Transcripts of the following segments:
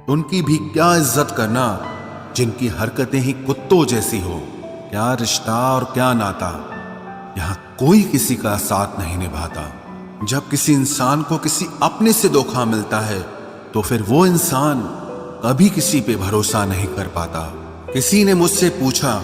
उनकी भी क्या इज्जत करना जिनकी हरकतें ही कुत्तों जैसी हो। क्या रिश्ता और क्या नाता, यहां कोई किसी का साथ नहीं निभाता। जब किसी इंसान को किसी अपने से धोखा मिलता है तो फिर वो इंसान कभी किसी पे भरोसा नहीं कर पाता। किसी ने मुझसे पूछा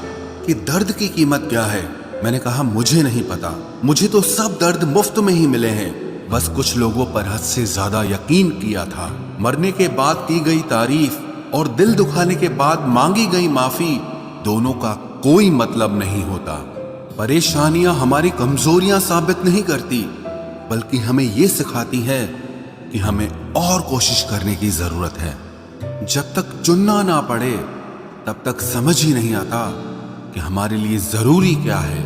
कि दर्द की कीमत क्या है। मैंने कहा मुझे नहीं पता, मुझे तो सब दर्द मुफ्त में ही मिले हैं। बस कुछ लोगों पर हद से ज्यादा यकीन किया था। मरने के बाद की गई तारीफ और दिल दुखाने के बाद मांगी गई माफी, दोनों का कोई मतलब नहीं होता। परेशानियां हमारी कमजोरियां साबित नहीं करती, बल्कि हमें ये सिखाती है कि हमें और कोशिश करने की जरूरत है। जब तक चुनना ना पड़े तब तक समझ ही नहीं आता कि हमारे लिए जरूरी क्या है।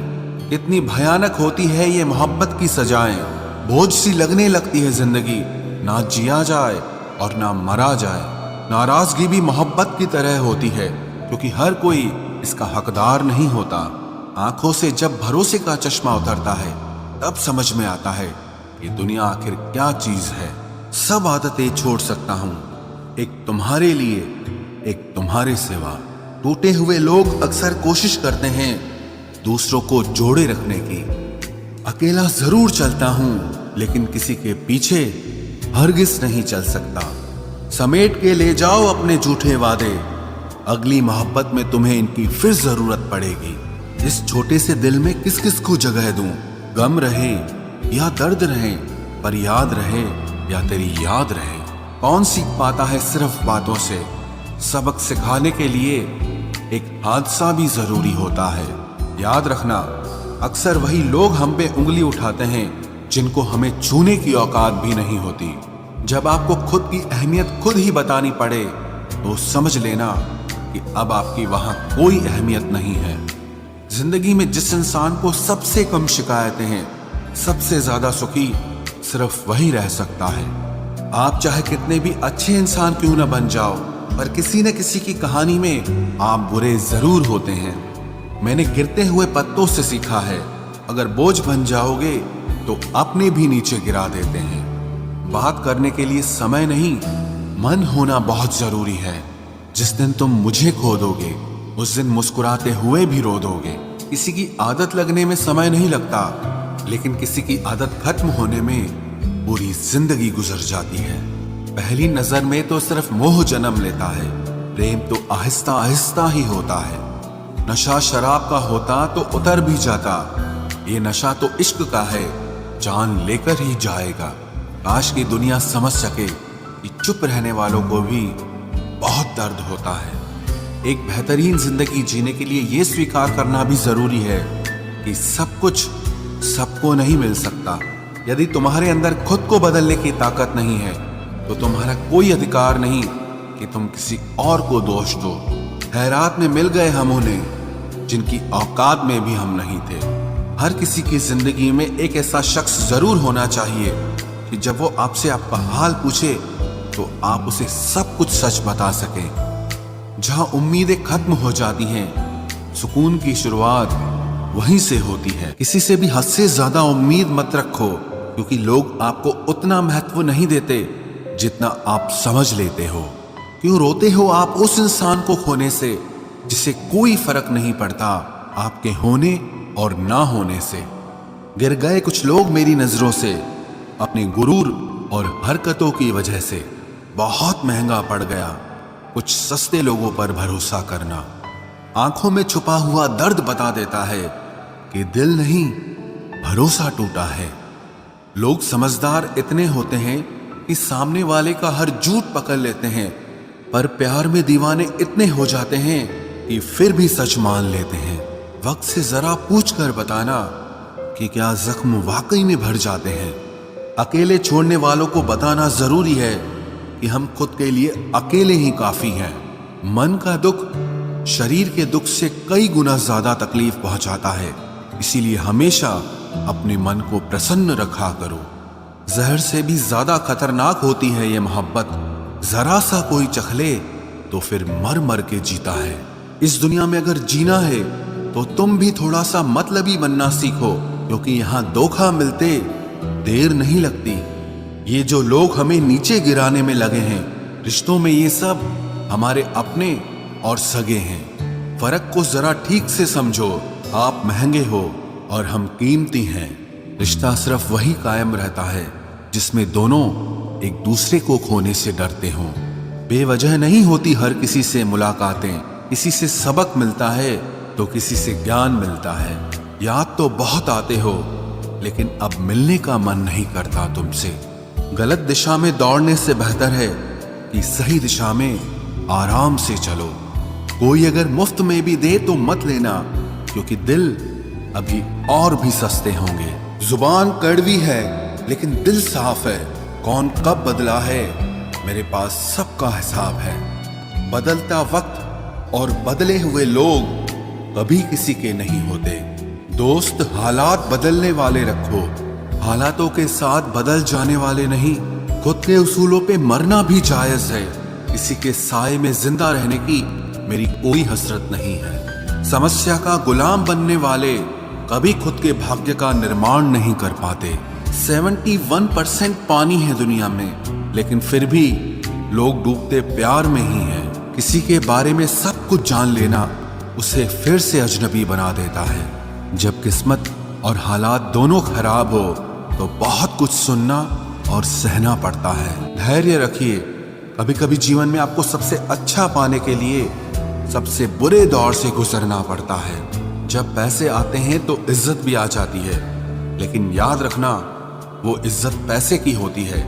कितनी भयानक होती है ये मोहब्बत की सजाएं। बोझ सी लगने लगती है जिंदगी, ना जिया जाए और ना मरा जाए। नाराजगी भी मोहब्बत की तरह होती है, क्योंकि हर कोई इसका हकदार नहीं होता। आंखों से जब भरोसे का चश्मा उतरता है तब समझ में आता है ये दुनिया आखिर क्या चीज है। सब आदतें छोड़ सकता हूं, एक तुम्हारे लिए, एक तुम्हारे सिवा। टूटे हुए लोग अक्सर कोशिश करते हैं दूसरों को जोड़े रखने की। अकेला जरूर चलता हूं, लेकिन किसी के पीछे हरगिज नहीं चल सकता। समेट के ले जाओ अपने झूठे वादे, अगली मोहब्बत में तुम्हें इनकी फिर जरूरत पड़ेगी। इस छोटे से दिल में किस किस को जगह दूं, गम रहे या दर्द रहे, पर याद रहे या तेरी याद रहे। कौन सीख पाता है सिर्फ बातों से, सबक सिखाने के लिए एक हादसा भी जरूरी होता है। याद रखना, अक्सर वही लोग हम पे उंगली उठाते हैं जिनको हमें छूने की औकात भी नहीं होती। जब आपको खुद की अहमियत खुद ही बतानी पड़े तो समझ लेना कि अब आपकी वहां कोई अहमियत नहीं है। जिंदगी में जिस इंसान को सबसे कम शिकायतें हैं, सबसे ज्यादा सुखी सिर्फ वही रह सकता है। आप चाहे कितने भी अच्छे इंसान क्यों न बन जाओ, पर किसी न किसी की कहानी में आप बुरे जरूर होते हैं। मैंने गिरते हुए पत्तों से सीखा है, अगर बोझ बन जाओगे तो अपने भी नीचे गिरा देते हैं। बात करने के लिए समय नहीं, मन होना बहुत जरूरी है। जिस दिन तुम मुझे खो दोगे उस दिन मुस्कुराते हुए भी रो दोगे। किसी की आदत लगने में समय नहीं लगता, लेकिन किसी की आदत खत्म होने में पूरी जिंदगी गुजर जाती है। पहली नजर में तो सिर्फ मोह जन्म लेता है, प्रेम तो आहिस्ता आहिस्ता ही होता है। नशा शराब का होता तो उतर भी जाता, ये नशा तो इश्क का है, जान लेकर ही जाएगा। काश की दुनिया समझ सके कि चुप रहने वालों को भी बहुत दर्द होता है। एक बेहतरीन जिंदगी जीने के लिए ये स्वीकार करना भी जरूरी है कि सब कुछ सबको नहीं मिल सकता। यदि तुम्हारे अंदर खुद को बदलने की ताकत नहीं है तो तुम्हारा कोई अधिकार नहीं कि तुम किसी और को दोष दो। खैरात में मिल गए हम उन्हें जिनकी औकात में भी हम नहीं थे। हर किसी की जिंदगी में एक ऐसा शख्स जरूर होना चाहिए कि जब वो आपसे आपका हाल पूछे तो आप उसे सब कुछ सच बता सकें। जहां उम्मीदें खत्म हो जाती हैं, सुकून की शुरुआत वहीं से होती है। किसी से भी हद से ज्यादा उम्मीद मत रखो, क्योंकि लोग आपको उतना महत्व नहीं देते जितना आप समझ लेते हो। क्यों रोते हो आप उस इंसान को खोने से जिसे कोई फर्क नहीं पड़ता आपके होने और ना होने से। गिर गए कुछ लोग मेरी नजरों से अपने गुरूर और हरकतों की वजह से। बहुत महंगा पड़ गया कुछ सस्ते लोगों पर भरोसा करना। आंखों में छुपा हुआ दर्द बता देता है कि दिल नहीं, भरोसा टूटा है। लोग समझदार इतने होते हैं कि सामने वाले का हर झूठ पकड़ लेते हैं, पर प्यार में दीवाने इतने हो जाते हैं कि फिर भी सच मान लेते हैं। वक्त से जरा पूछ कर बताना कि क्या जख्म वाकई में भर जाते हैं। अकेले छोड़ने वालों को बताना जरूरी है कि हम खुद के लिए अकेले ही काफी हैं। मन का दुख शरीर के दुख से कई गुना ज्यादा तकलीफ पहुंचाता है, इसीलिए हमेशा अपने मन को प्रसन्न रखा करो। जहर से भी ज्यादा खतरनाक होती है ये मोहब्बत। जरा सा कोई चखले तो फिर मर मर के जीता है। इस दुनिया में अगर जीना है तो तुम भी थोड़ा सा मतलबी बनना सीखो, क्योंकि यहाँ धोखा मिलते देर नहीं लगती। ये जो लोग हमें नीचे गिराने में लगे हैं रिश्तों में ये सब हमारे अपने और सगे हैं। फर्क को जरा ठीक से समझो। आप महंगे हो और हम कीमती हैं। रिश्ता सिर्फ वही कायम रहता है जिसमें दोनों एक दूसरे को खोने से डरते हों। बेवजह नहीं होती हर किसी से मुलाकातें। किसी से सबक मिलता है तो किसी से ज्ञान मिलता है। याद तो बहुत आते हो लेकिन अब मिलने का मन नहीं करता तुमसे। गलत दिशा में दौड़ने से बेहतर है कि सही दिशा में आराम से चलो। कोई अगर मुफ्त में भी दे तो मत लेना, क्योंकि दिल अभी और भी सस्ते होंगे। जुबान कड़वी है लेकिन दिल साफ है। कौन कब बदला है मेरे पास सबका हिसाब है। बदलता वक्त और बदले हुए लोग कभी किसी के नहीं होते। दोस्त हालात बदलने वाले रखो, हालातों के साथ बदल जाने वाले नहीं। खुद के उसूलों पे मरना भी जायज है। किसी के साए में जिंदा रहने की मेरी कोई हसरत नहीं है। समस्या का गुलाम बनने वाले कभी खुद के भाग्य का निर्माण नहीं कर पाते। 71% पानी है दुनिया में, लेकिन फिर भी लोग डूबते प्यार में ही हैं। किसी के बारे में सब कुछ जान लेना उसे फिर से अजनबी बना देता है। जब किस्मत और हालात दोनों खराब हो तो बहुत कुछ सुनना और सहना पड़ता है। धैर्य रखिए। कभी कभी जीवन में आपको सबसे अच्छा पाने के लिए सबसे बुरे दौर से गुजरना पड़ता है। जब पैसे आते हैं तो इज्जत भी आ जाती है, लेकिन याद रखना वो इज्जत पैसे की होती है,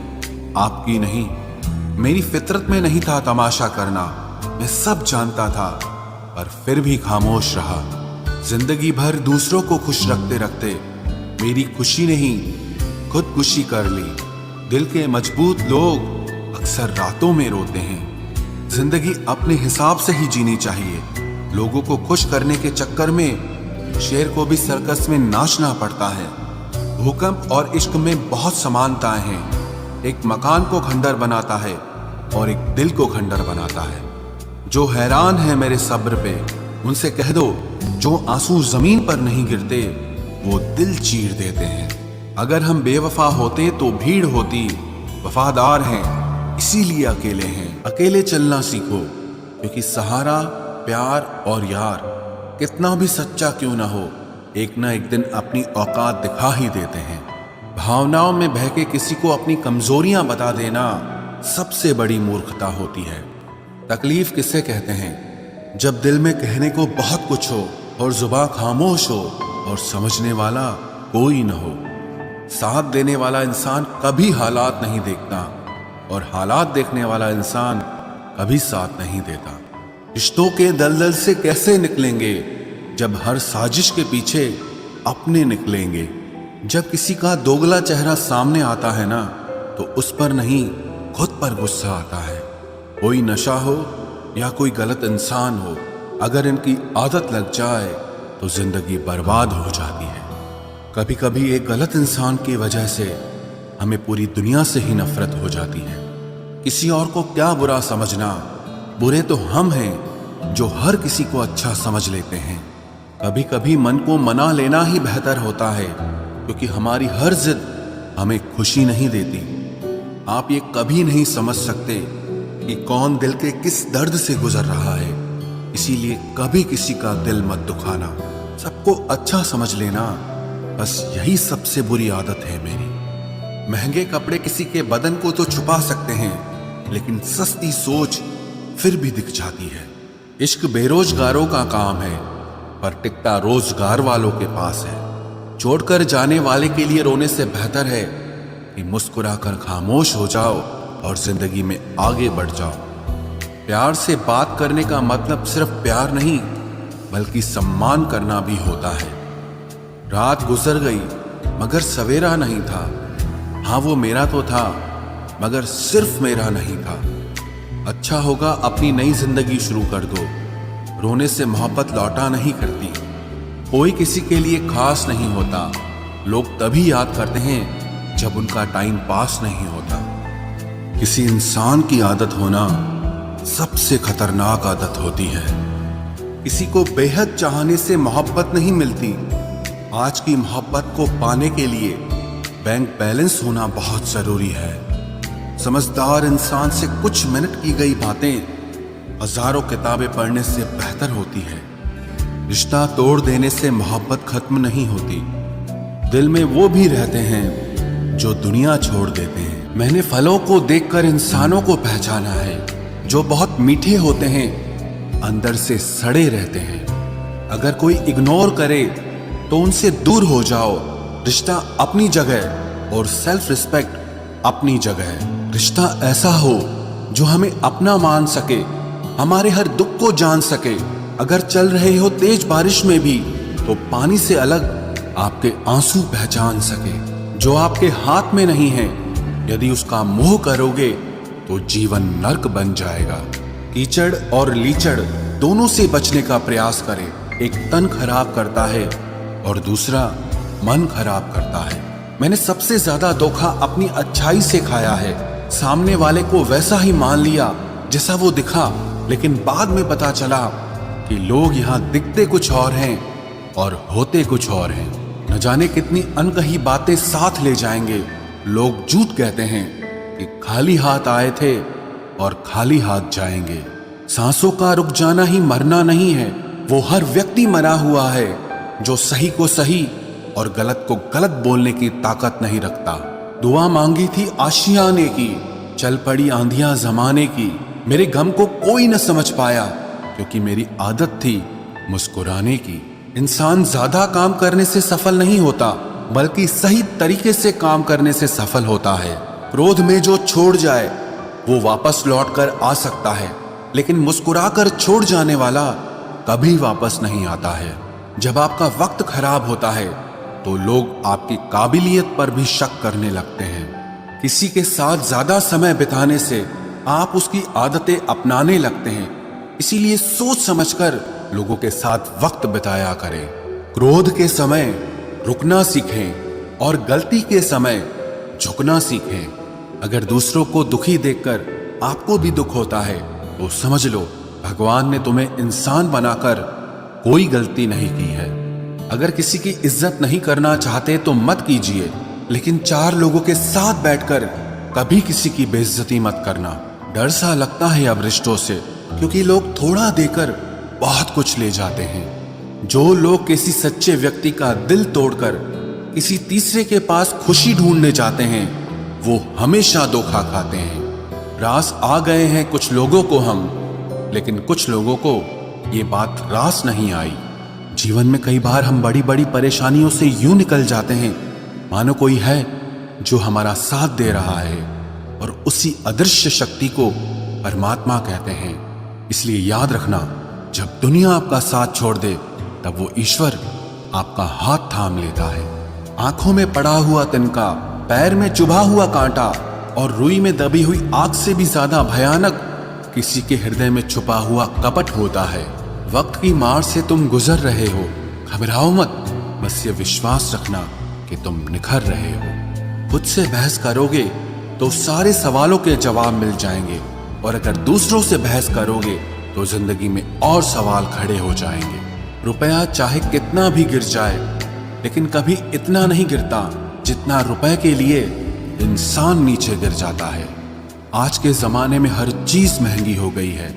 आपकी नहीं। मेरी फितरत में नहीं था तमाशा करना। मैं सब जानता था पर फिर भी खामोश रहा। जिंदगी भर दूसरों को खुश रखते रखते मेरी खुशी नहीं खुदकुशी कर ली। दिल के मजबूत लोग अक्सर रातों में रोते हैं। जिंदगी अपने हिसाब से ही जीनी चाहिए। लोगों को खुश करने के चक्कर में शेर को भी सर्कस में नाचना पड़ता है। भूकंप और इश्क में बहुत समानताएं हैं। एक मकान को खंडर बनाता है और एक दिल को खंडर बनाता है। जो हैरान है मेरे सब्र पे उनसे कह दो, जो आंसू जमीन पर नहीं गिरते वो दिल चीर देते हैं। अगर हम बेवफा होते तो भीड़ होती। वफादार हैं इसीलिए अकेले हैं। अकेले चलना सीखो, क्योंकि सहारा प्यार और यार कितना भी सच्चा क्यों ना हो, एक ना एक दिन अपनी औकात दिखा ही देते हैं। भावनाओं में बह के किसी को अपनी कमजोरियां बता देना सबसे बड़ी मूर्खता होती है। तकलीफ किसे कहते हैं? जब दिल में कहने को बहुत कुछ हो और जुबान खामोश हो और समझने वाला कोई न हो। साथ देने वाला इंसान कभी हालात नहीं देखता और हालात देखने वाला इंसान कभी साथ नहीं देता। रिश्तों के दलदल से कैसे निकलेंगे जब हर साजिश के पीछे अपने निकलेंगे। जब किसी का दोगला चेहरा सामने आता है ना, तो उस पर नहीं खुद पर गुस्सा आता है। कोई नशा हो या कोई गलत इंसान हो, अगर इनकी आदत लग जाए तो जिंदगी बर्बाद हो जाती है। कभी कभी एक गलत इंसान की वजह से हमें पूरी दुनिया से ही नफरत हो जाती है। किसी और को क्या बुरा समझना, बुरे तो हम हैं जो हर किसी को अच्छा समझ लेते हैं। कभी कभी मन को मना लेना ही बेहतर होता है, क्योंकि हमारी हर जिद हमें खुशी नहीं देती। आप ये कभी नहीं समझ सकते कि कौन दिल के किस दर्द से गुजर रहा है, इसीलिए कभी किसी का दिल मत दुखाना। सबको अच्छा समझ लेना, बस यही सबसे बुरी आदत है मेरी। महंगे कपड़े किसी के बदन को तो छुपा सकते हैं, लेकिन सस्ती सोच फिर भी दिख जाती है। इश्क बेरोजगारों का काम है, पर टिकता रोजगार वालों के पास है। छोड़कर जाने वाले के लिए रोने से बेहतर है कि मुस्कुराकर खामोश हो जाओ और जिंदगी में आगे बढ़ जाओ। प्यार से बात करने का मतलब सिर्फ प्यार नहीं, बल्कि सम्मान करना भी होता है। रात गुजर गई मगर सवेरा नहीं था। हाँ, वो मेरा तो था मगर सिर्फ मेरा नहीं था। अच्छा होगा अपनी नई जिंदगी शुरू कर दो। रोने से मोहब्बत लौटा नहीं करती। कोई किसी के लिए खास नहीं होता। लोग तभी याद करते हैं जब उनका टाइम पास नहीं होता। किसी इंसान की आदत होना सबसे खतरनाक आदत होती है। किसी को बेहद चाहने से मोहब्बत नहीं मिलती। आज की मोहब्बत को पाने के लिए बैंक बैलेंस होना बहुत जरूरी है। समझदार इंसान से कुछ मिनट की गई बातें हजारों किताबें पढ़ने से बेहतर होती है। रिश्ता तोड़ देने से मोहब्बत खत्म नहीं होती, दिल में वो भी रहते हैं जो दुनिया छोड़ देते हैं। मैंने फलों को देखकर इंसानों को पहचाना है, जो बहुत मीठे होते हैं अंदर से सड़े रहते हैं। अगर कोई इग्नोर करे तो उनसे दूर हो जाओ। रिश्ता अपनी जगह और सेल्फ रिस्पेक्ट अपनी जगह। रिश्ता ऐसा हो जो हमें अपना मान सके, हमारे हर दुख को जान सके। अगर चल रहे हो तेज बारिश में भी तो पानी से अलग आपके आंसू पहचान सके। जो आपके हाथ में नहीं है, यदि उसका मोह करोगे तो जीवन नर्क बन जाएगा। कीचड़ और लीचड़ दोनों से बचने का प्रयास करें। एक तन खराब करता है और दूसरा मन खराब करता है। मैंने सबसे ज्यादा धोखा अपनी अच्छाई से खाया है। सामने वाले को वैसा ही मान लिया जैसा वो दिखा, लेकिन बाद में पता चला कि लोग यहाँ दिखते कुछ और हैं और होते कुछ और हैं। न जाने कितनी अनकही बातें साथ ले जाएंगे। लोग झूठ कहते हैं कि खाली हाथ आए थे और खाली हाथ जाएंगे। सांसों का रुक जाना ही मरना नहीं है, वो हर व्यक्ति मरा हुआ है जो सही को सही और गलत को गलत बोलने की ताकत नहीं रखता। दुआ मांगी थी आशियाने की, चल पड़ी आंधियां जमाने की। मेरे गम को कोई न समझ पाया क्योंकि मेरी आदत थी मुस्कुराने की। इंसान ज्यादा काम करने से सफल नहीं होता, बल्कि सही तरीके से काम करने से सफल होता है। क्रोध में जो छोड़ जाए वो वापस लौट कर आ सकता है, लेकिन मुस्कुराकर छोड़ जाने वाला कभी वापस नहीं आता है। जब आपका वक्त खराब होता है तो लोग आपकी काबिलियत पर भी शक करने लगते हैं। किसी के साथ ज्यादा समय बिताने से आप उसकी आदतें अपनाने लगते हैं। इसीलिए सोच समझकर लोगों के साथ वक्त बिताया करें। क्रोध के समय रुकना सीखें और गलती के समय झुकना सीखें। अगर दूसरों को दुखी देखकर आपको भी दुख होता है तो समझ लो भगवान ने तुम्हें इंसान बनाकर कोई गलती नहीं की है। अगर किसी की इज्जत नहीं करना चाहते तो मत कीजिए, लेकिन चार लोगों के साथ बैठकर कभी किसी की बेइज्जती मत करना। डर सा लगता है अब रिश्तों से, क्योंकि लोग थोड़ा देकर बहुत कुछ ले जाते हैं। जो लोग किसी सच्चे व्यक्ति का दिल तोड़कर किसी तीसरे के पास खुशी ढूंढने जाते हैं, वो हमेशा धोखा खाते हैं। रास आ गए हैं कुछ लोगों को हम, लेकिन कुछ लोगों को ये बात रास नहीं आई। जीवन में कई बार हम बड़ी बड़ी परेशानियों से यूं निकल जाते हैं मानो कोई है जो हमारा साथ दे रहा है, और उसी अदृश्य शक्ति को परमात्मा कहते हैं। इसलिए याद रखना, जब दुनिया आपका साथ छोड़ दे तब वो ईश्वर आपका हाथ थाम लेता है। आंखों में पड़ा हुआ तिनका, पैर में चुभा हुआ कांटा और रुई में दबी हुई आग से भी ज्यादा भयानक किसी के हृदय में छुपा हुआ कपट होता है। वक्त की मार से तुम गुजर रहे हो, घबराओ मत, बस ये विश्वास रखना कि तुम निखर रहे हो। खुद से बहस करोगे तो सारे सवालों के जवाब मिल जाएंगे, और अगर दूसरों से बहस करोगे तो जिंदगी में और सवाल खड़े हो जाएंगे। रुपया चाहे कितना भी गिर जाए, लेकिन कभी इतना नहीं गिरता जितना रुपए के लिए इंसान नीचे गिर जाता है। आज के जमाने में हर चीज महंगी हो गई है,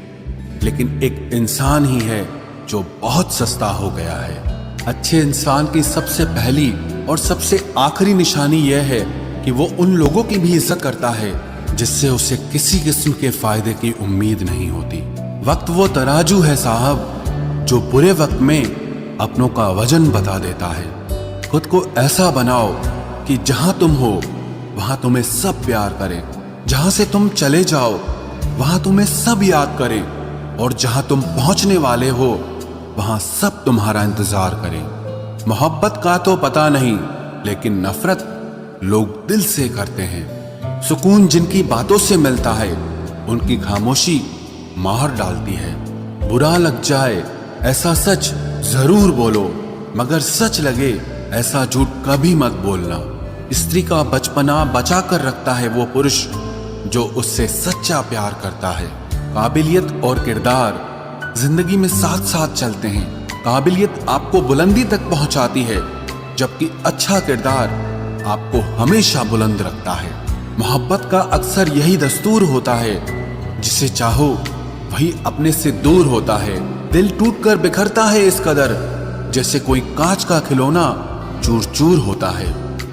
लेकिन एक इंसान ही है जो बहुत सस्ता हो गया है। अच्छे इंसान की सबसे पहली और सबसे आखिरी निशानी यह है कि वो उन लोगों की भी इज्जत करता है जिससे उसे किसी किस्म के फायदे की उम्मीद नहीं होती। वक्त वो तराजू है साहब जो बुरे वक्त में अपनों का वजन बता देता है। खुद को ऐसा बनाओ कि जहां तुम हो वहां तुम्हें सब प्यार करें, जहां से तुम चले जाओ वहां तुम्हें सब याद करें, और जहां तुम पहुंचने वाले हो वहां सब तुम्हारा इंतजार करें। मोहब्बत का तो पता नहीं, लेकिन नफरत लोग दिल से करते हैं। सुकून जिनकी बातों से मिलता है उनकी खामोशी मार डालती है। बुरा लग जाए ऐसा सच जरूर बोलो, मगर सच लगे ऐसा झूठ कभी मत बोलना। स्त्री का बचपना बचा कर रखता है वो पुरुष जो उससे सच्चा प्यार करता है। काबिलियत और किरदार जिंदगी में साथ साथ चलते हैं। काबिलियत आपको बुलंदी तक पहुंचाती है, जबकि अच्छा किरदार आपको हमेशा बुलंद रखता है। मोहब्बत का अक्सर यही दस्तूर होता है, जिसे चाहो वही अपने से दूर होता है। दिल टूटकर बिखरता है इस कदर, जैसे कोई कांच का खिलौना चूर चूर होता है।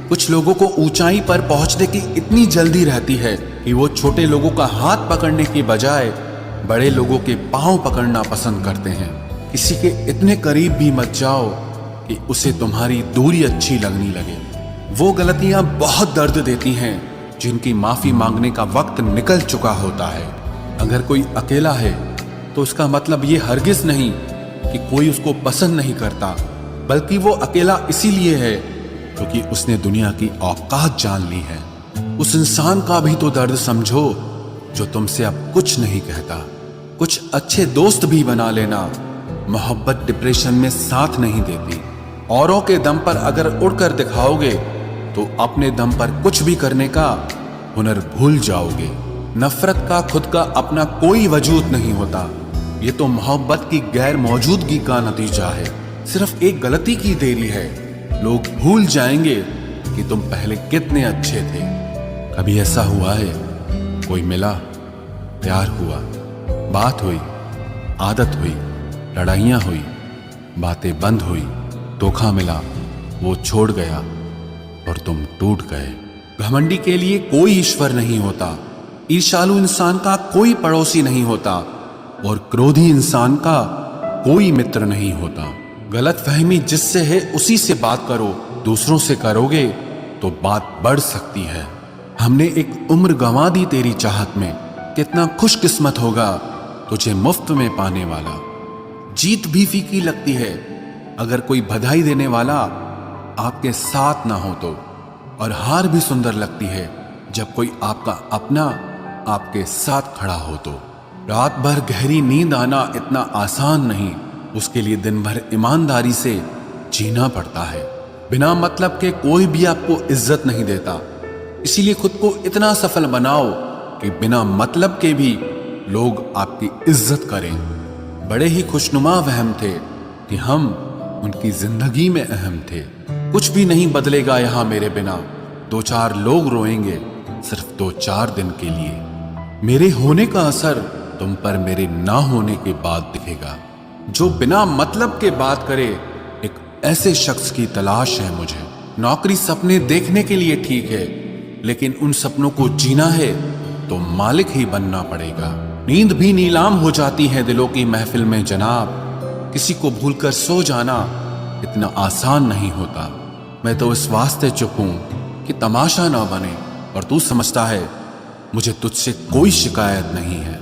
कुछ लोगों को ऊंचाई पर पहुंचने की इतनी जल्दी रहती है कि वो छोटे लोगों का हाथ पकड़ने की बजाय बड़े लोगों के पांव पकड़ना पसंद करते हैं। किसी के इतने करीब भी मत जाओ कि उसे तुम्हारी दूरी अच्छी लगने लगे। वो गलतियां बहुत दर्द देती हैं जिनकी माफी मांगने का वक्त निकल चुका होता है। अगर कोई अकेला है तो उसका मतलब ये हरगिज नहीं कि कोई उसको पसंद नहीं करता, बल्कि वो अकेला इसीलिए है क्योंकि उसने दुनिया की औकात जान ली है। उस इंसान का भी तो दर्द समझो जो तुमसे अब कुछ नहीं कहता। कुछ अच्छे दोस्त भी बना लेना, मोहब्बत डिप्रेशन में साथ नहीं देती। औरों के दम पर अगर उड़कर दिखाओगे तो अपने दम पर कुछ भी करने का हुनर भूल जाओगे। नफरत का खुद का अपना कोई वजूद नहीं होता, ये तो मोहब्बत की गैर मौजूदगी का नतीजा है। सिर्फ एक गलती की देरी है, लोग भूल जाएंगे कि तुम पहले कितने अच्छे थे। कभी ऐसा हुआ है कोई मिला, प्यार हुआ, बात हुई, आदत हुई, लड़ाइयां हुई, बातें बंद हुई, धोखा मिला, वो छोड़ गया और तुम टूट गए। घमंडी के लिए कोई ईश्वर नहीं होता, ईर्ष्यालु इंसान का कोई पड़ोसी नहीं होता और क्रोधी इंसान का कोई मित्र नहीं होता। गलत फहमी जिससे है उसी से बात करो, दूसरों से करोगे तो बात बढ़ सकती है। हमने एक उम्र गंवा दी तेरी चाहत में, कितना खुशकिस्मत होगा तुझे मुफ्त में पाने वाला। जीत भी फीकी लगती है अगर कोई बधाई देने वाला आपके साथ ना हो तो, और हार भी सुंदर लगती है जब कोई आपका अपना आपके साथ खड़ा हो तो। रात भर गहरी नींद आना इतना आसान नहीं, उसके लिए दिन भर ईमानदारी से जीना पड़ता है। बिना मतलब के कोई भी आपको इज्जत नहीं देता, इसीलिए खुद को इतना सफल बनाओ कि बिना मतलब के भी लोग आपकी इज्जत करें। बड़े ही खुशनुमा वहम थे कि हम उनकी जिंदगी में अहम थे। कुछ भी नहीं बदलेगा यहाँ मेरे बिना, दो चार लोग रोएंगे सिर्फ 2-4 दिन के लिए। मेरे होने का असर तुम पर मेरे ना होने के बाद दिखेगा। जो बिना मतलब के बात करे, एक ऐसे शख्स की तलाश है मुझे। नौकरी सपने देखने के लिए ठीक है, लेकिन उन सपनों को जीना है तो मालिक ही बनना पड़ेगा। नींद भी नीलाम हो जाती है दिलों की महफिल में जनाब। किसी को भूलकर सो जाना इतना आसान नहीं होता। मैं तो इस वास्ते चुप हूं कि तमाशा ना बने, और तू समझता है मुझे तुझसे कोई शिकायत नहीं है।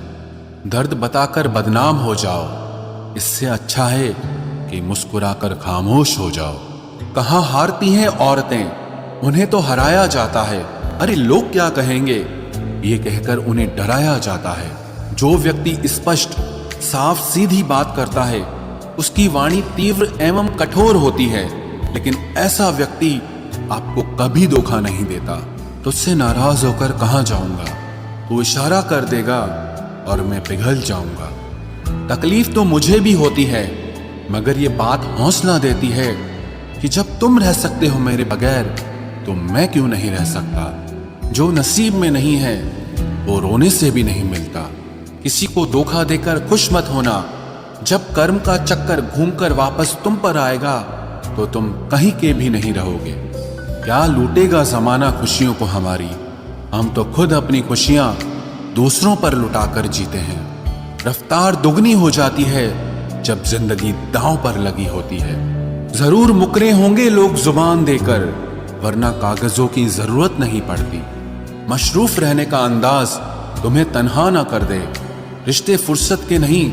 दर्द बताकर बदनाम हो जाओ, इससे अच्छा है कि मुस्कुराकर खामोश हो जाओ। कहाँ हारती हैं औरतें, उन्हें तो हराया जाता है। अरे लोग क्या कहेंगे, ये कहकर उन्हें डराया जाता है। जो व्यक्ति स्पष्ट साफ सीधी बात करता है उसकी वाणी तीव्र एवं कठोर होती है, लेकिन ऐसा व्यक्ति आपको कभी धोखा नहीं देता। तुझसे नाराज होकर कहाँ जाऊंगा, तू इशारा कर देगा और मैं पिघल जाऊंगा। तकलीफ तो मुझे भी होती है, मगर ये बात हौसला देती है कि जब तुम रह सकते हो मेरे बगैर तो मैं क्यों नहीं रह सकता। जो नसीब में नहीं है वो रोने से भी नहीं मिलता। किसी को धोखा देकर खुश मत होना, जब कर्म का चक्कर घूमकर वापस तुम पर आएगा तो तुम कहीं के भी नहीं रहोगे। क्या लूटेगा जमाना खुशियों को हमारी, हम तो खुद अपनी खुशियां दूसरों पर लुटाकर जीते हैं। रफ्तार दुगनी हो जाती है जब जिंदगी दांव पर लगी होती है। जरूर मुकरे होंगे लोग जुबान देकर, वरना कागजों की जरूरत नहीं पड़ती। मशरूफ रहने का अंदाज तुम्हें तन्हा ना कर दे। रिश्ते फुर्सत के नहीं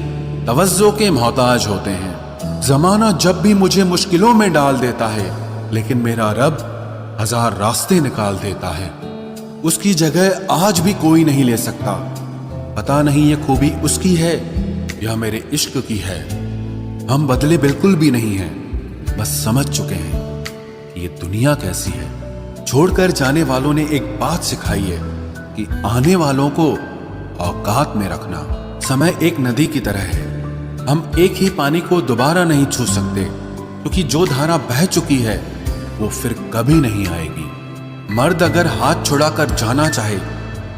तवज्जो के मोहताज होते हैं। जमाना जब भी मुझे मुश्किलों में डाल देता है, लेकिन मेरा रब 1000 रास्ते निकाल देता है। उसकी जगह आज भी कोई नहीं ले सकता। पता नहीं ये खूबी उसकी है या मेरे इश्क की है। हम बदले बिल्कुल भी नहीं हैं, बस समझ चुके हैं कि ये दुनिया कैसी है। छोड़कर जाने वालों ने एक बात सिखाई है कि आने वालों को औकात में रखना। समय एक नदी की तरह है, हम एक ही पानी को दोबारा नहीं छू सकते, क्योंकि जो धारा बह चुकी है वो फिर कभी नहीं आएगी। मर्द अगर हाथ छुड़ाकर जाना चाहे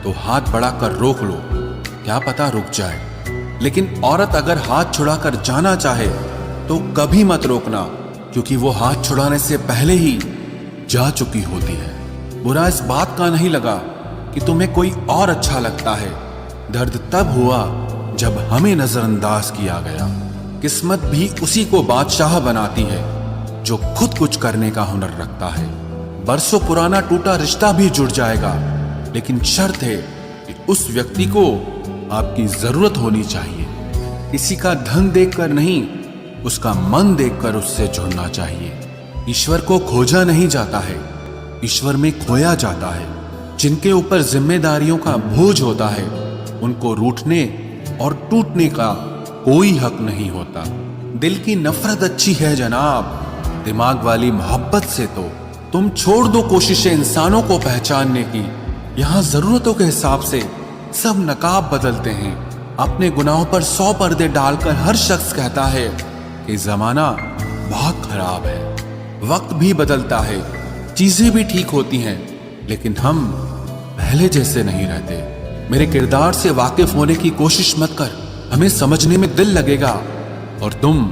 तो हाथ बढ़ाकर रोक लो, क्या पता रुक जाए। लेकिन औरत अगर हाथ छुड़ाकर जाना चाहे तो कभी मत रोकना, क्योंकि वो हाथ छुड़ाने से पहले ही जा चुकी होती है। बुरा इस बात का नहीं लगा कि तुम्हें कोई और अच्छा लगता है, दर्द तब हुआ जब हमें नजरअंदाज किया गया। किस्मत भी उसी को बादशाह बनाती है जो खुद कुछ करने का हुनर रखता है। बरसों पुराना टूटा रिश्ता भी जुड़ जाएगा, लेकिन शर्त है कि उस व्यक्ति को आपकी जरूरत होनी चाहिए। किसी का धन देखकर नहीं, उसका मन देखकर उससे जुड़ना चाहिए। ईश्वर को खोजा नहीं जाता है, ईश्वर में खोया जाता है। जिनके ऊपर जिम्मेदारियों का बोझ होता है उनको रूठने और टूटने का कोई हक नहीं होता। दिल की नफरत अच्छी है जनाब, दिमाग वाली मोहब्बत से तो तुम छोड़ दो कोशिशें इंसानों को पहचानने की। यहाँ जरूरतों के हिसाब से सब नकाब बदलते हैं। अपने गुनाहों पर 100 पर्दे डालकर हर शख्स कहता है कि जमाना बहुत खराब है। वक्त भी बदलता है, चीजें भी ठीक होती हैं, लेकिन हम पहले जैसे नहीं रहते। मेरे किरदार से वाकिफ होने की कोशिश मत कर, हमें समझने में दिल लगेगा और तुम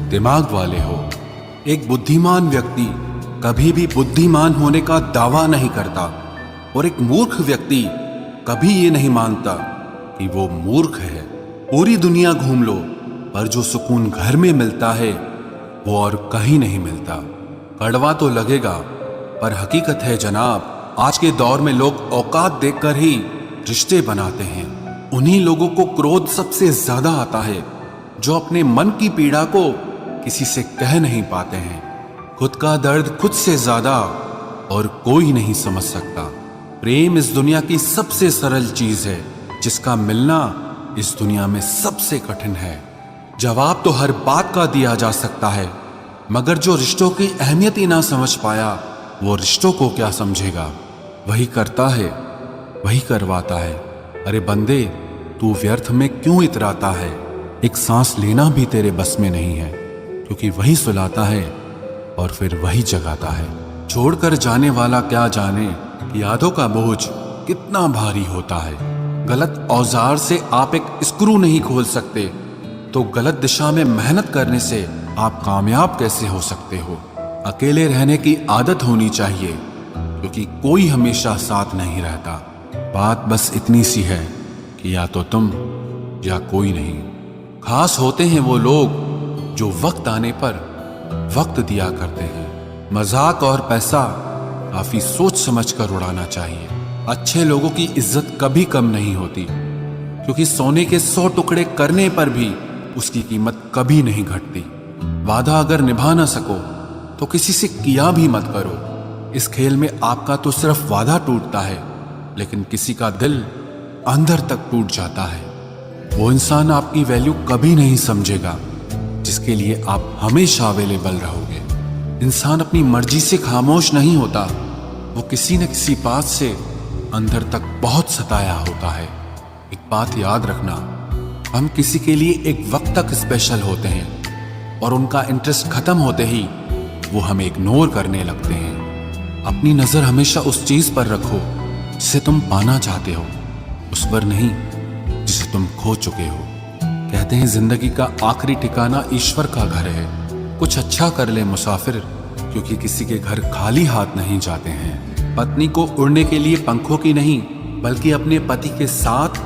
दिमाग वाले हो। एक बुद्धिमान व्यक्ति कभी भी बुद्धिमान होने का दावा नहीं करता और एक मूर्ख व्यक्ति कभी ये नहीं मानता कि वो मूर्ख है। पूरी दुनिया घूम लो, पर जो सुकून घर में मिलता है वो और कहीं नहीं मिलता। कड़वा तो लगेगा, पर हकीकत है जनाब, आज के दौर में लोग औकात देखकर ही रिश्ते बनाते हैं। उन्हीं लोगों को क्रोध सबसे ज्यादा आता है जो अपने मन की पीड़ा को किसी से कह नहीं पाते हैं। खुद का दर्द खुद से ज्यादा और कोई नहीं समझ सकता। प्रेम इस दुनिया की सबसे सरल चीज है, जिसका मिलना इस दुनिया में सबसे कठिन है। जवाब तो हर बात का दिया जा सकता है, मगर जो रिश्तों की अहमियत ही ना समझ पाया वो रिश्तों को क्या समझेगा। वही करता है, वही करवाता है। अरे बंदे, तू व्यर्थ में क्यों इतराता है? एक सांस लेना भी तेरे बस में नहीं है, क्योंकि वही सुलाता है और फिर वही जगाता है। छोड़कर जाने वाला क्या जाने कि यादों का बोझ कितना भारी होता है। गलत औजार से आप एक स्क्रू नहीं खोल सकते, तो गलत दिशा में मेहनत करने से आप कामयाब कैसे हो सकते हो? अकेले रहने की आदत होनी चाहिए, क्योंकि कोई हमेशा साथ नहीं रहता। बात बस इतनी सी है कि या तो तुम या कोई नहीं। खास होते हैं वो लोग जो वक्त आने पर वक्त दिया करते हैं। मजाक और पैसा काफी सोच समझ कर उड़ाना चाहिए। अच्छे लोगों की इज्जत कभी कम नहीं होती, क्योंकि सोने के 100 टुकड़े करने पर भी उसकी कीमत कभी नहीं घटती। वादा अगर निभा ना सको तो किसी से किया भी मत करो। इस खेल में आपका तो सिर्फ वादा टूटता है, लेकिन किसी का दिल अंदर तक टूट जाता है। वो इंसान आपकी वैल्यू कभी नहीं समझेगा जिसके लिए आप हमेशा अवेलेबल रहोगे। इंसान अपनी मर्जी से खामोश नहीं होता, वो किसी न किसी बात से अंदर तक बहुत सताया होता है। एक बात याद रखना, हम किसी के लिए एक वक्त तक स्पेशल होते हैं और उनका इंटरेस्ट खत्म होते ही वो हमें इग्नोर करने लगते हैं। अपनी नजर हमेशा उस चीज पर रखो जिसे तुम पाना चाहते हो, उस पर नहीं जिसे तुम खो चुके हो। कहते हैं जिंदगी का आखिरी ठिकाना ईश्वर का घर है। कुछ अच्छा कर ले मुसाफिर, क्योंकि किसी के घर खाली हाथ नहीं जाते हैं। पत्नी को उड़ने के लिए पंखों की नहीं, बल्कि अपने पति के साथ